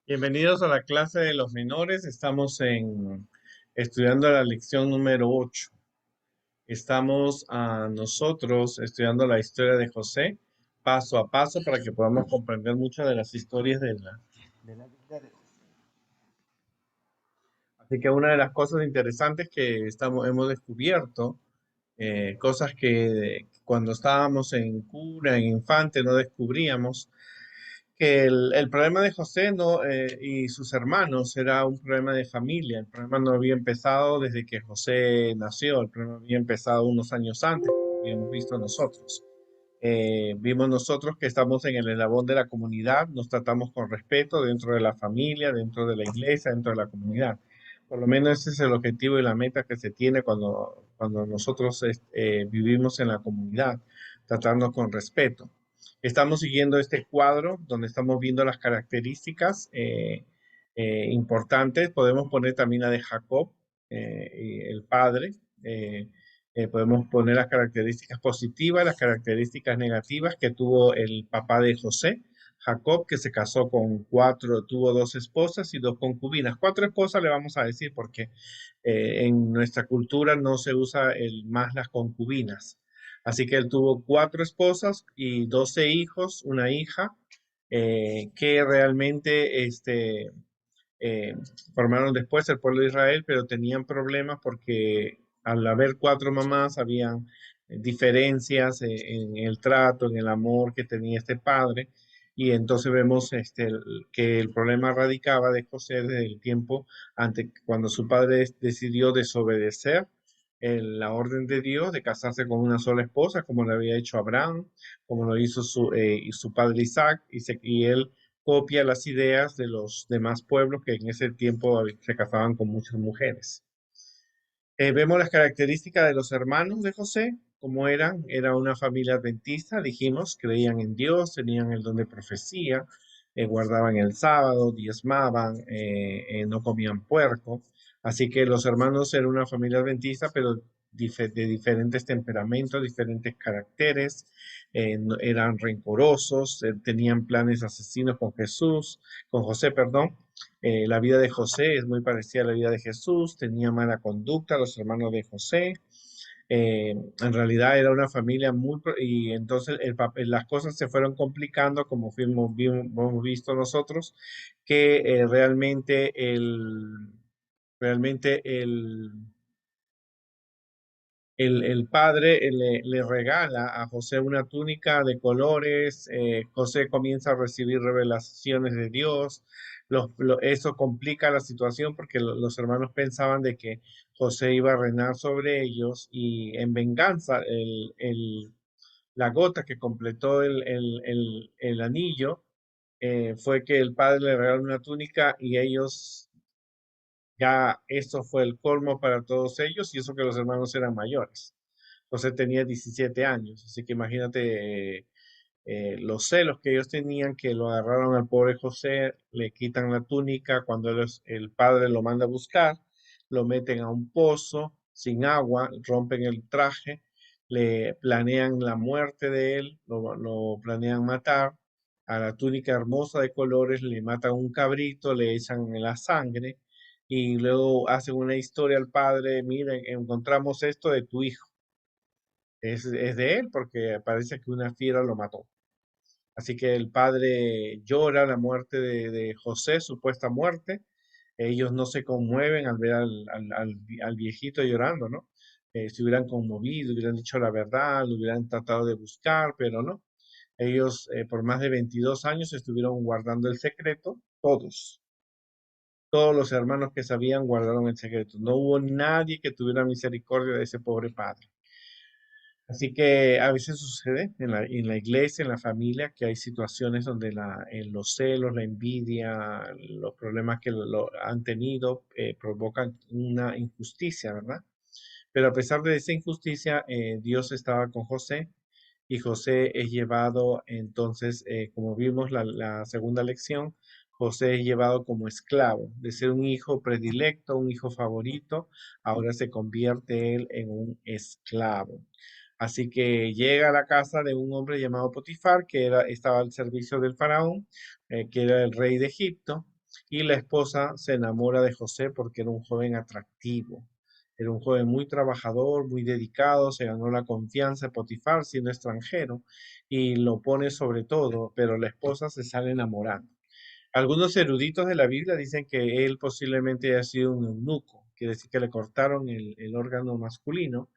Bienvenidos a la clase de los menores. Estamos estudiando la lección número 8. Estamos nosotros estudiando la historia de José paso a paso para que podamos comprender muchas de las historias de la vida de José. Así que una de las cosas interesantes que hemos descubierto, cosas que cuando estábamos en cura, en infante, no descubríamos, que el problema de José y sus hermanos era un problema de familia. El problema no había empezado desde que José nació, el problema había empezado unos años antes, como habíamos visto nosotros. Vimos nosotros que estamos en el eslabón de la comunidad, nos tratamos con respeto dentro de la familia, dentro de la iglesia, dentro de la comunidad. Por lo menos ese es el objetivo y la meta que se tiene cuando nosotros vivimos en la comunidad, tratando con respeto. Estamos siguiendo este cuadro donde estamos viendo las características importantes. Podemos poner también la de Jacob, y el padre. eh, Podemos poner las características positivas, las características negativas que tuvo el papá de José, Jacob, que se casó con tuvo dos esposas y dos concubinas. Cuatro esposas le vamos a decir porque en nuestra cultura no se usa más las concubinas. Así que él tuvo cuatro esposas y 12 hijos, una hija, que realmente eh, formaron después el pueblo de Israel, pero tenían problemas porque al haber cuatro mamás habían diferencias en el trato, en el amor que tenía este padre. Y entonces vemos que el problema radicaba de José desde el tiempo cuando su padre decidió desobedecer la orden de Dios de casarse con una sola esposa, como lo había hecho Abraham, como lo hizo su padre Isaac, y él copia las ideas de los demás pueblos que en ese tiempo se casaban con muchas mujeres. Vemos las características de los hermanos de José, cómo eran. Era una familia adventista, dijimos, creían en Dios, tenían el don de profecía, guardaban el sábado, diezmaban, no comían puerco. Así que los hermanos eran una familia adventista, pero de diferentes temperamentos, diferentes caracteres, eran rencorosos, tenían planes asesinos con José, perdón. La vida de José es muy parecida a la vida de Jesús, tenía mala conducta los hermanos de José. En realidad era una familia y entonces las cosas se fueron complicando como hemos visto nosotros, que realmente el padre le regala a José una túnica de colores. José comienza a recibir revelaciones de Dios. Eso complica la situación porque los hermanos pensaban de que José iba a reinar sobre ellos, y en venganza la gota que completó el anillo fue que el padre le regaló una túnica, y ellos, ya eso fue el colmo para todos ellos, y eso que los hermanos eran mayores. José tenía 17 años, así que imagínate los celos que ellos tenían, que lo agarraron al pobre José, le quitan la túnica cuando el padre lo manda a buscar, lo meten a un pozo sin agua, rompen el traje, le planean la muerte de él, lo planean matar. A la túnica hermosa de colores le matan un cabrito, le echan la sangre y luego hacen una historia al padre: miren, encontramos esto de tu hijo. Es de él porque parece que una fiera lo mató. Así que el padre llora la muerte de José, supuesta muerte. Ellos no se conmueven al ver al viejito llorando, ¿no? Se hubieran conmovido, hubieran dicho la verdad, lo hubieran tratado de buscar, pero no. Ellos por más de 22 años estuvieron guardando el secreto, todos los hermanos que sabían guardaron el secreto. No hubo nadie que tuviera misericordia de ese pobre padre. Así que a veces sucede en la iglesia, en la familia, que hay situaciones donde los celos, la envidia, los problemas que lo han tenido provocan una injusticia, ¿verdad? Pero a pesar de esa injusticia, Dios estaba con José, y José es llevado entonces, como vimos la segunda lección, José es llevado como esclavo. De ser un hijo predilecto, un hijo favorito, ahora se convierte él en un esclavo. Así que llega a la casa de un hombre llamado Potifar, que estaba al servicio del faraón, que era el rey de Egipto. y la esposa se enamora de José porque era un joven atractivo. Era un joven muy trabajador, muy dedicado, se ganó la confianza de Potifar siendo extranjero y lo pone sobre todo, pero la esposa se sale enamorando. Algunos eruditos de la Biblia dicen que él posiblemente haya sido un eunuco, quiere decir que le cortaron el órgano masculino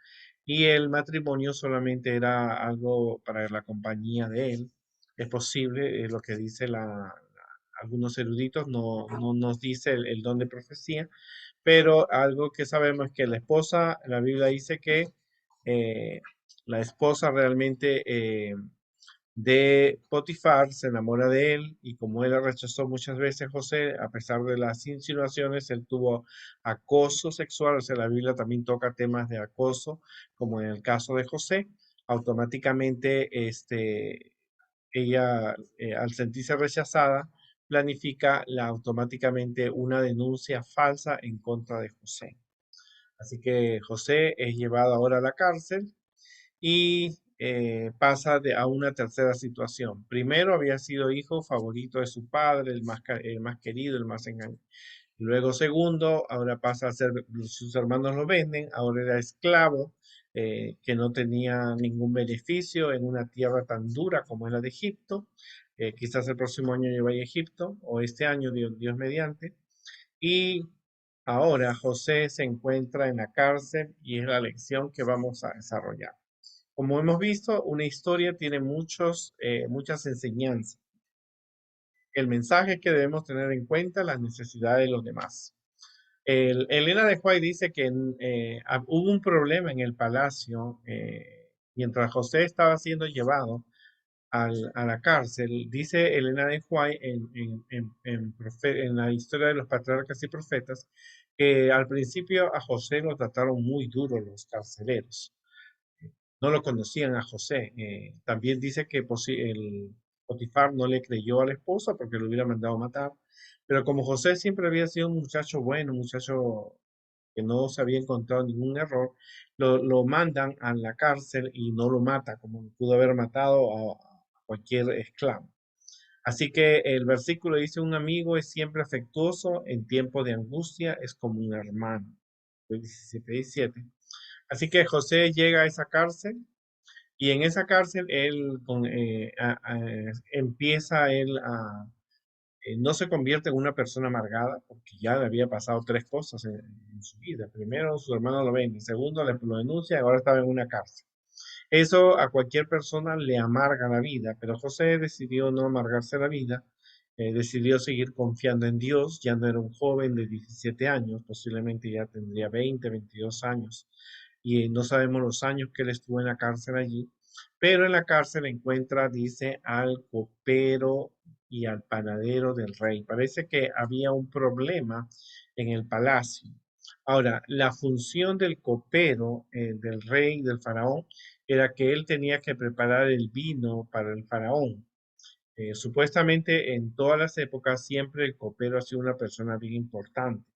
y el matrimonio solamente era algo para la compañía de él. Es posible, lo que dice algunos eruditos, no nos dice el don de profecía, pero algo que sabemos es que la esposa, la Biblia dice que eh, la esposa realmente de Potifar, se enamora de él y como él rechazó muchas veces a José, a pesar de las insinuaciones, él tuvo acoso sexual, o sea, la Biblia también toca temas de acoso, como en el caso de José, automáticamente ella, al sentirse rechazada, planifica automáticamente una denuncia falsa en contra de José. Así que José es llevado ahora a la cárcel y pasa a una tercera situación. Primero había sido hijo favorito de su padre, el más querido, el más engañado. Luego segundo, ahora pasa a ser, sus hermanos lo venden, ahora era esclavo, que no tenía ningún beneficio en una tierra tan dura como es la de Egipto. Quizás el próximo año yo vaya a Egipto, o este año, Dios mediante. Y ahora José se encuentra en la cárcel y es la lección que vamos a desarrollar. Como hemos visto, una historia tiene muchas enseñanzas. El mensaje es que debemos tener en cuenta las necesidades de los demás. Elena de White dice que hubo un problema en el palacio mientras José estaba siendo llevado a la cárcel. Dice Elena de White en la historia de los patriarcas y profetas que al principio a José lo trataron muy duro los carceleros, no lo conocían a José. También dice que el Potifar no le creyó a la esposa porque lo hubiera mandado a matar. Pero como José siempre había sido un muchacho bueno, un muchacho que no se había encontrado ningún error, lo mandan a la cárcel y no lo mata, como pudo haber matado a cualquier esclavo. Así que el versículo dice, un amigo es siempre afectuoso, en tiempo de angustia es como un hermano. 17:17. Así que José llega a esa cárcel y en esa cárcel él empieza no se convierte en una persona amargada, porque ya le había pasado tres cosas en su vida. Primero, su hermano lo vende. Segundo, lo denuncia y ahora estaba en una cárcel. Eso a cualquier persona le amarga la vida, pero José decidió no amargarse la vida, decidió seguir confiando en Dios, ya no era un joven de 17 años, posiblemente ya tendría 20, 22 años, y no sabemos los años que él estuvo en la cárcel allí, pero en la cárcel encuentra, dice, al copero y al panadero del rey. Parece que había un problema en el palacio. Ahora, la función del copero, del rey, del faraón, era que él tenía que preparar el vino para el faraón. Supuestamente en todas las épocas siempre el copero ha sido una persona bien importante,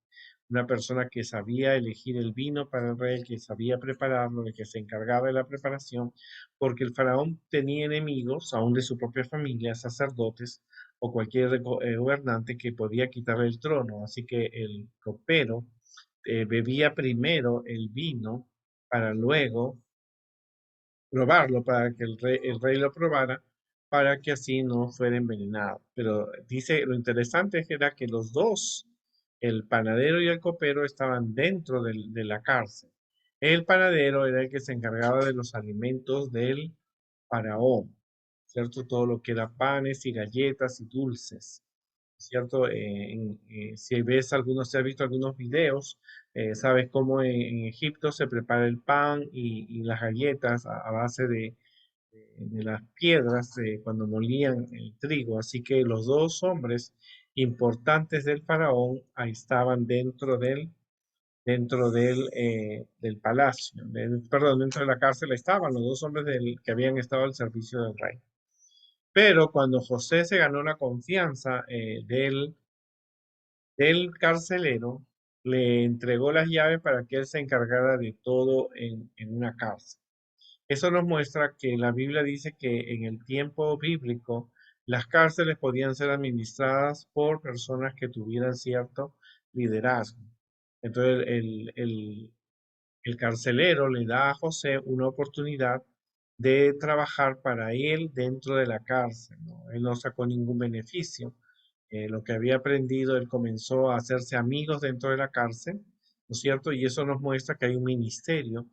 una persona que sabía elegir el vino para el rey, que sabía prepararlo, de que se encargaba de la preparación, porque el faraón tenía enemigos, aún de su propia familia, sacerdotes o cualquier gobernante que podía quitarle el trono. Así que el copero bebía primero el vino para luego probarlo, para que el rey lo probara, para que así no fuera envenenado. Pero dice, lo interesante era que los dos, el panadero y el copero, estaban dentro de la cárcel. El panadero era el que se encargaba de los alimentos del faraón, ¿cierto? Todo lo que era panes y galletas y dulces. ¿Cierto? Si ves algunos, si has visto algunos videos, sabes cómo en Egipto se prepara el pan y las galletas a base de las piedras cuando molían el trigo. Así que los dos hombres importantes del faraón ahí estaban del palacio, perdón, dentro de la cárcel estaban los dos hombres que habían estado al servicio del rey. Pero cuando José se ganó la confianza del carcelero, le entregó las llaves para que él se encargara de todo en una cárcel. Eso nos muestra que la Biblia dice que en el tiempo bíblico las cárceles podían ser administradas por personas que tuvieran cierto liderazgo. Entonces el carcelero le da a José una oportunidad de trabajar para él dentro de la cárcel, ¿no? Él no sacó ningún beneficio. Lo que había aprendido, él comenzó a hacerse amigos dentro de la cárcel, ¿no es cierto? Y eso nos muestra que hay un ministerio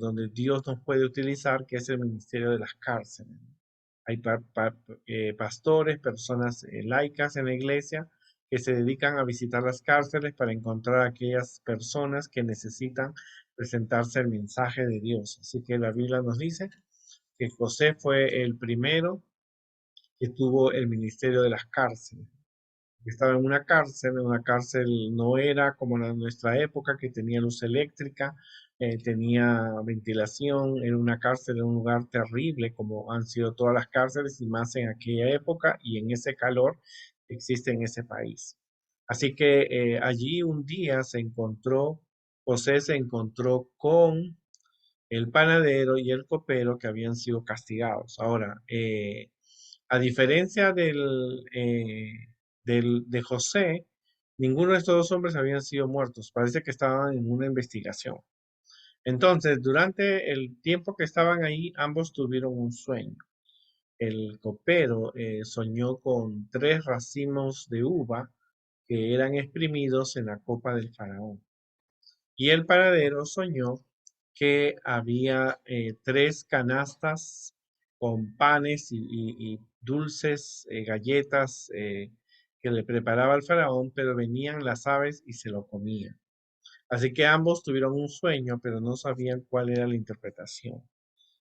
donde Dios nos puede utilizar, que es el ministerio de las cárceles, ¿no? Hay pastores, personas laicas en la iglesia que se dedican a visitar las cárceles para encontrar a aquellas personas que necesitan presentarse el mensaje de Dios. Así que la Biblia nos dice que José fue el primero que tuvo el ministerio de las cárceles. Estaba en una cárcel no era como la de nuestra época, que tenía luz eléctrica, tenía ventilación, era una cárcel en un lugar terrible, como han sido todas las cárceles, y más en aquella época y en ese calor que existe en ese país. Así que allí un día José se encontró con el panadero y el copero que habían sido castigados. Ahora, a diferencia de José, ninguno de estos dos hombres habían sido muertos. Parece que estaban en una investigación. Entonces, durante el tiempo que estaban ahí, ambos tuvieron un sueño. El copero soñó con 3 racimos de uva que eran exprimidos en la copa del faraón. Y el panadero soñó que había 3 canastas con panes y dulces, galletas que le preparaba el faraón, pero venían las aves y se lo comían. Así que ambos tuvieron un sueño, pero no sabían cuál era la interpretación.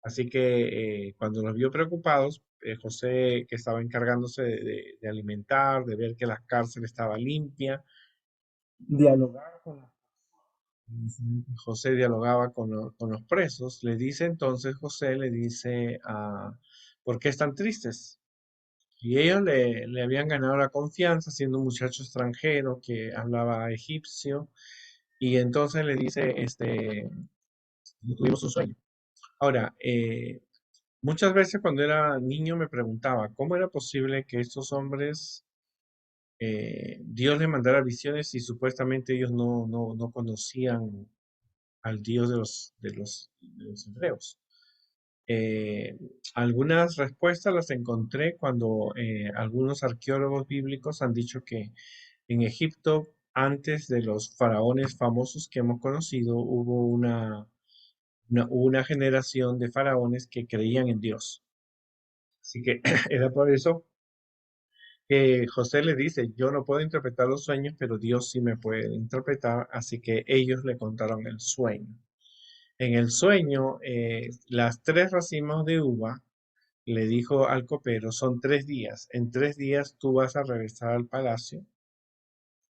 Así que cuando los vio preocupados, José, que estaba encargándose de alimentar, de ver que la cárcel estaba limpia, dialogar con la José dialogaba con los presos. Le dice entonces José, le dice, ¿por qué están tristes? Y ellos le habían ganado la confianza siendo un muchacho extranjero que hablaba egipcio. Y entonces le dice, tuvimos un sueño. Ahora, muchas veces cuando era niño me preguntaba, ¿cómo era posible que estos hombres, Dios les mandara visiones y supuestamente ellos no conocían al Dios de los hebreos? Eh, Algunas respuestas las encontré cuando algunos arqueólogos bíblicos han dicho que en Egipto, antes de los faraones famosos que hemos conocido, hubo una generación de faraones que creían en Dios. Así que era por eso que José le dice, yo no puedo interpretar los sueños, pero Dios sí me puede interpretar, así que ellos le contaron el sueño. En el sueño, las 3 racimos de uva, le dijo al copero, son 3 días. En 3 días tú vas a regresar al palacio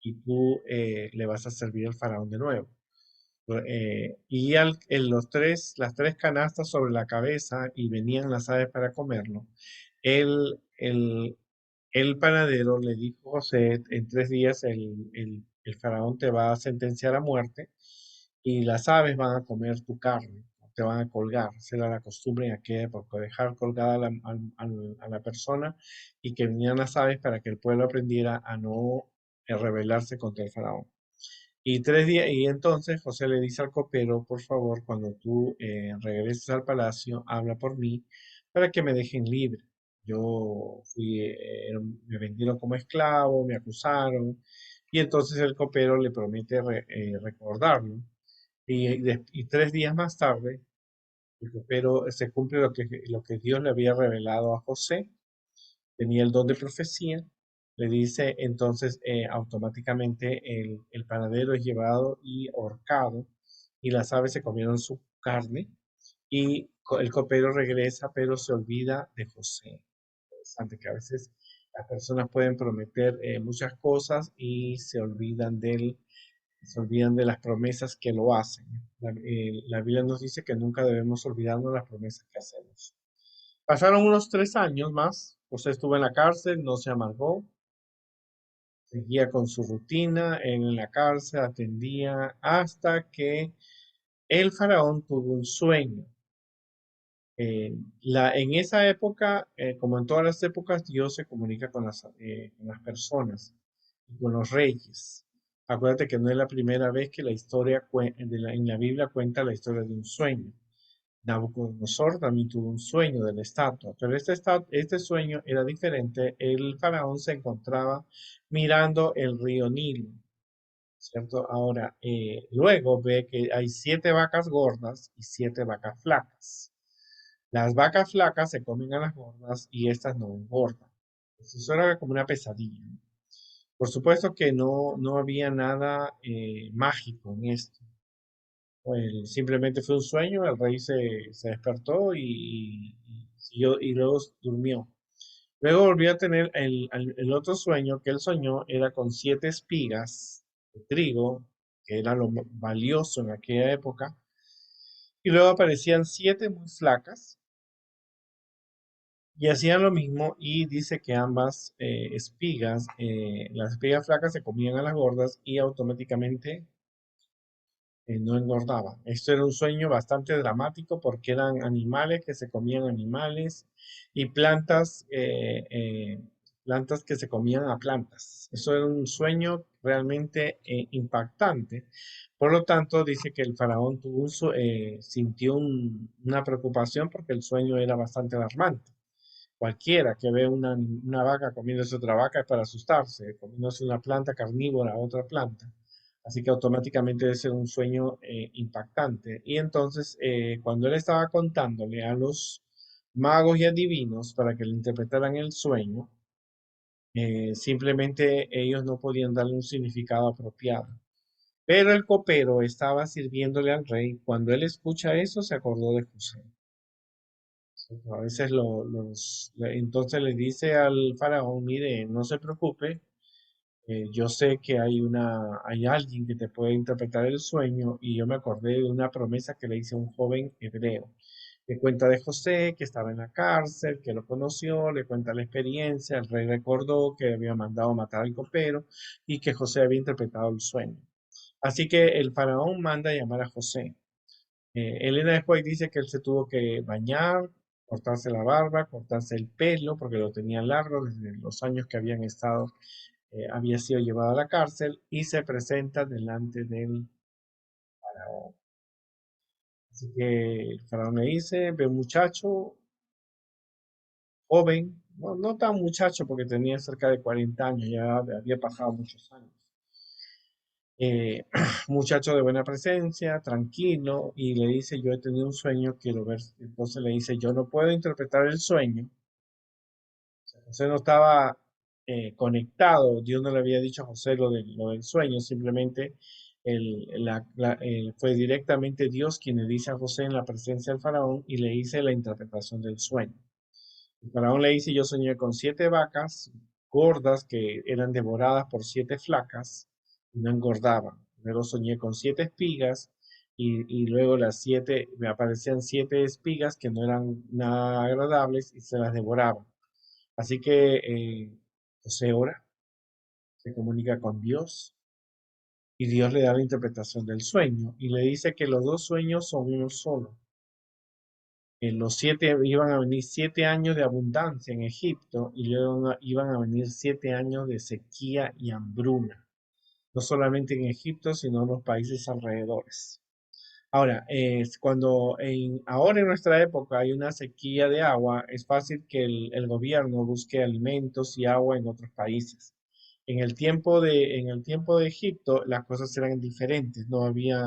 y tú le vas a servir al faraón de nuevo. Y las 3 canastas sobre la cabeza y venían las aves para comerlo. El, el, el panadero le dijo a José, en 3 días el faraón te va a sentenciar a muerte y las aves van a comer tu carne, te van a colgar. Esa era la costumbre en aquella época, dejar colgada a la persona y que vinieran las aves para que el pueblo aprendiera a no rebelarse contra el faraón. Y entonces José le dice al copero, por favor, cuando tú regreses al palacio, habla por mí para que me dejen libre. Yo me vendieron como esclavo, me acusaron, y entonces el copero le promete recordarlo. Y 3 días más tarde, el copero se cumple lo que Dios le había revelado a José. Tenía el don de profecía. Le dice entonces automáticamente el panadero es llevado y ahorcado y las aves se comieron su carne y el copero regresa pero se olvida de José. Interesante que a veces las personas pueden prometer muchas cosas y se olvidan de las promesas que lo hacen. La Biblia nos dice que nunca debemos olvidarnos las promesas que hacemos. Pasaron unos 3 años más. José estuvo en la cárcel, no se amargó, seguía con su rutina en la cárcel, atendía hasta que el faraón tuvo un sueño. En esa época, como en todas las épocas, Dios se comunica con las personas y con los reyes. Acuérdate que no es la primera vez que la historia en la Biblia cuenta la historia de un sueño. Nabucodonosor también tuvo un sueño de la estatua, pero este sueño era diferente. El faraón se encontraba mirando el río Nilo, ¿cierto? Ahora, luego ve que hay 7 vacas gordas y 7 vacas flacas. Las vacas flacas se comen a las gordas y estas no engordan. Eso era como una pesadilla, ¿no? Por supuesto que no había nada mágico en esto. Simplemente fue un sueño, el rey se despertó y luego durmió. Luego volvió a tener el otro sueño que él soñó, era con 7 espigas de trigo, que era lo valioso en aquella época, y luego aparecían 7 muy flacas y hacían lo mismo y dice que ambas espigas, las espigas flacas se comían a las gordas y automáticamente no engordaba. Esto era un sueño bastante dramático porque eran animales que se comían animales y plantas que se comían a plantas. Eso era un sueño realmente impactante. Por lo tanto, dice que el faraón sintió una preocupación porque el sueño era bastante alarmante. Cualquiera que ve una vaca comiéndose otra vaca es para asustarse, comiéndose una planta carnívora a otra planta. Así que automáticamente debe ser un sueño impactante. Y entonces, cuando él estaba contándole a los magos y adivinos para que le interpretaran el sueño, simplemente ellos no podían darle un significado apropiado. Pero el copero estaba sirviéndole al rey. Cuando él escucha eso, se acordó de José. A veces entonces le dice al faraón, mire, no se preocupe, yo sé que hay alguien que te puede interpretar el sueño y yo me acordé de una promesa que le hice a un joven hebreo. Le cuenta de José, que estaba en la cárcel, que lo conoció, le cuenta la experiencia, el rey recordó que había mandado matar al copero y que José había interpretado el sueño. Así que el faraón manda a llamar a José. Elena después dice que él se tuvo que bañar, cortarse la barba, cortarse el pelo, porque lo tenía largo desde los años que habían estado, había sido llevado a la cárcel y se presenta delante del faraón. Así que el faraón le dice, ve un muchacho joven, no tan muchacho porque tenía cerca de 40 años, ya había pasado muchos años. Muchacho de buena presencia, tranquilo, y le dice, yo he tenido un sueño, quiero ver. Entonces le dice, yo no puedo interpretar el sueño. O sea, José no estaba conectado, Dios no le había dicho a José lo del sueño, simplemente fue directamente Dios quien le dice a José en la presencia del faraón y le dice la interpretación del sueño. El faraón le dice, yo soñé con 7 vacas gordas que eran devoradas por 7 flacas y no engordaban. Luego soñé con 7 espigas y luego me aparecían 7 espigas que no eran nada agradables y se las devoraban. Así que José ora, se comunica con Dios y Dios le da la interpretación del sueño y le dice que los dos sueños son uno solo. En los 7 iban a venir 7 años de abundancia en Egipto y luego iban a venir 7 años de sequía y hambruna, no solamente en Egipto, sino en los países alrededores. Ahora, ahora en nuestra época hay una sequía de agua, es fácil que el gobierno busque alimentos y agua en otros países. En el tiempo de Egipto las cosas eran diferentes, no había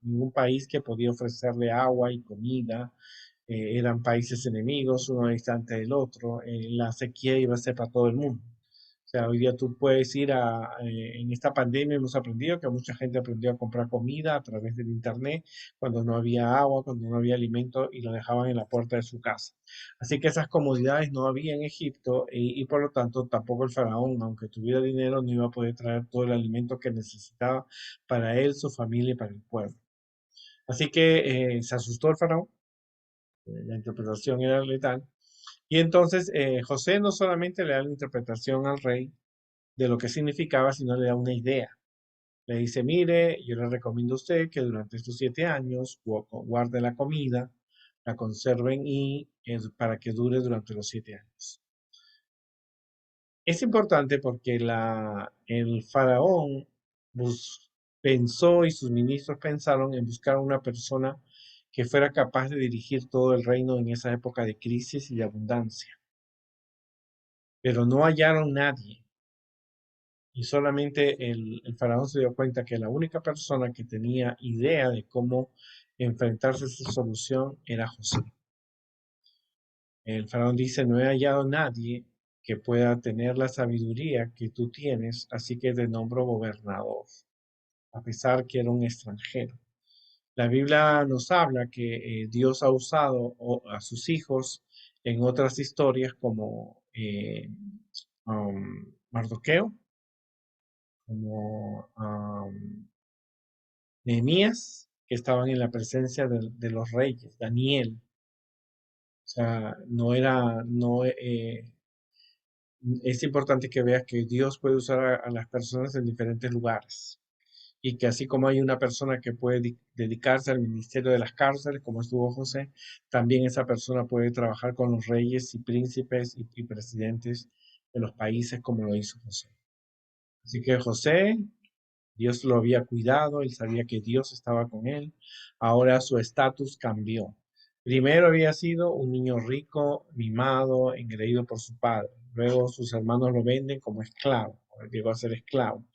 ningún país que podía ofrecerle agua y comida, eran países enemigos, uno distante del otro, la sequía iba a ser para todo el mundo. O sea, hoy día tú puedes en esta pandemia hemos aprendido que mucha gente aprendió a comprar comida a través del internet cuando no había agua, cuando no había alimento y lo dejaban en la puerta de su casa. Así que esas comodidades no había en Egipto y por lo tanto tampoco el faraón, aunque tuviera dinero, no iba a poder traer todo el alimento que necesitaba para él, su familia y para el pueblo. Así que se asustó el faraón, la interpretación era letal. Y entonces José no solamente le da la interpretación al rey de lo que significaba, sino le da una idea. Le dice, mire, yo le recomiendo a usted que durante estos 7 años guarde la comida, la conserven y para que dure durante los 7 años. Es importante porque el faraón pensó y sus ministros pensaron en buscar una persona que fuera capaz de dirigir todo el reino en esa época de crisis y de abundancia. Pero no hallaron nadie. Y solamente el faraón se dio cuenta que la única persona que tenía idea de cómo enfrentarse a esa solución era José. El faraón dice, no he hallado nadie que pueda tener la sabiduría que tú tienes, así que te nombro gobernador, a pesar que era un extranjero. La Biblia nos habla que Dios ha usado a sus hijos en otras historias como Mardoqueo, como Nehemías, que estaban en la presencia de los reyes, Daniel. O sea, es importante que veas que Dios puede usar a las personas en diferentes lugares y que así como hay una persona que puede dedicarse al ministerio de las cárceles, como estuvo José, también esa persona puede trabajar con los reyes y príncipes y presidentes de los países como lo hizo José. Así que José, Dios lo había cuidado, él sabía que Dios estaba con él. Ahora su estatus cambió. Primero había sido un niño rico, mimado, engreído por su padre. Luego sus hermanos lo venden como esclavo. Llegó a ser esclavo.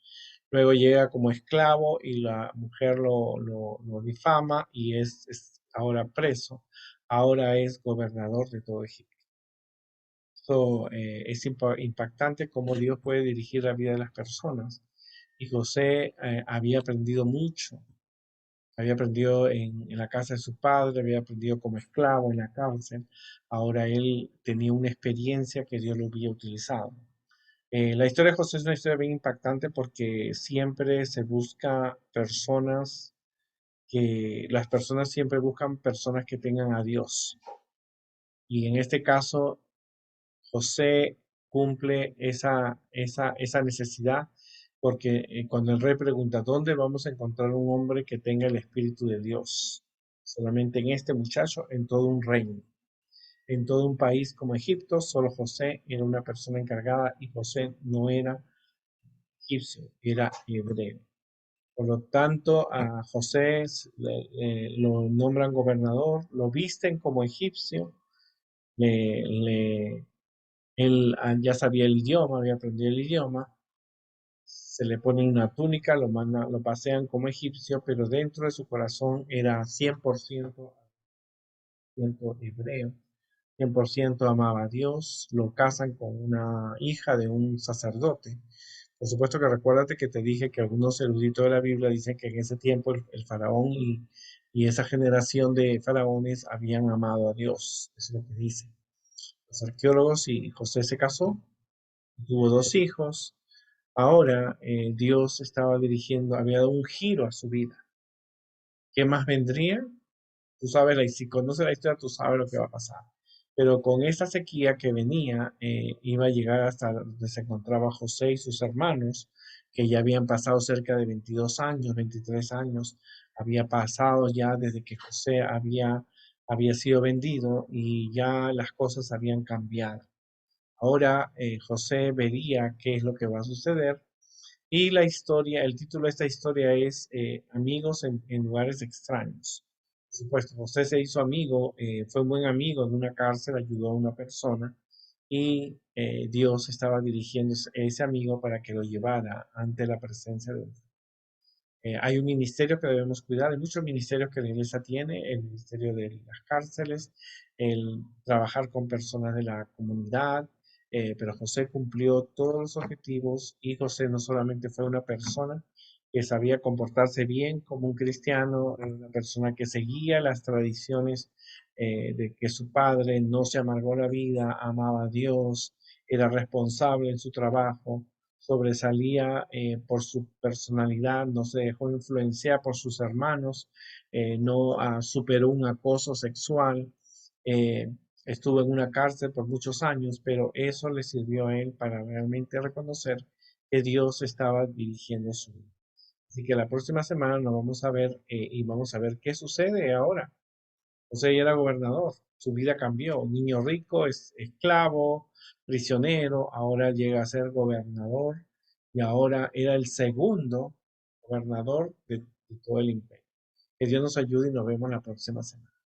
Luego llega como esclavo y la mujer lo difama y es ahora preso. Ahora es gobernador de todo Egipto. Esto es impactante cómo Dios puede dirigir la vida de las personas. Y José había aprendido mucho. Había aprendido en la casa de su padre, había aprendido como esclavo en la cárcel. Ahora él tenía una experiencia que Dios lo había utilizado. La historia de José es una historia bien impactante porque siempre se busca personas las personas siempre buscan personas que tengan a Dios. Y en este caso, José cumple esa necesidad porque cuando el rey pregunta, ¿dónde vamos a encontrar un hombre que tenga el Espíritu de Dios? Solamente en este muchacho, en todo un reino. En todo un país como Egipto, solo José era una persona encargada y José no era egipcio, era hebreo. Por lo tanto, a José lo nombran gobernador, lo visten como egipcio, le, le- él ya sabía el idioma, había aprendido el idioma, se le pone una túnica, lo pasean como egipcio, pero dentro de su corazón era 100% hebreo, 100% amaba a Dios, lo casan con una hija de un sacerdote. Por supuesto que recuérdate que te dije que algunos eruditos de la Biblia dicen que en ese tiempo el faraón y esa generación de faraones habían amado a Dios. Eso es lo que dicen los arqueólogos. Y José se casó, tuvo 2 hijos. Ahora Dios estaba dirigiendo, había dado un giro a su vida. ¿Qué más vendría? Tú sabes, si conoces la historia, tú sabes lo que va a pasar. Pero con esta sequía que venía, iba a llegar hasta donde se encontraba José y sus hermanos, que ya habían pasado cerca de 22 años, 23 años, había pasado ya desde que José había sido vendido y ya las cosas habían cambiado. Ahora José vería qué es lo que va a suceder y la historia, el título de esta historia es Amigos en lugares extraños. Por supuesto, José se hizo amigo, fue un buen amigo en una cárcel, ayudó a una persona y Dios estaba dirigiendo ese amigo para que lo llevara ante la presencia de Dios. Hay un ministerio que debemos cuidar, hay muchos ministerios que la iglesia tiene, el ministerio de las cárceles, el trabajar con personas de la comunidad, pero José cumplió todos los objetivos y José no solamente fue una persona que sabía comportarse bien como un cristiano, era una persona que seguía las tradiciones de que su padre no se amargó la vida, amaba a Dios, era responsable en su trabajo, sobresalía por su personalidad, no se dejó influenciar por sus hermanos, no superó un acoso sexual, eh, estuvo en una cárcel por muchos años, pero eso le sirvió a él para realmente reconocer que Dios estaba dirigiendo su vida. Así que la próxima semana nos vamos a ver y vamos a ver qué sucede ahora. José ya era gobernador, su vida cambió, un niño rico, esclavo, prisionero, ahora llega a ser gobernador y ahora era el segundo gobernador de todo el imperio. Que Dios nos ayude y nos vemos la próxima semana.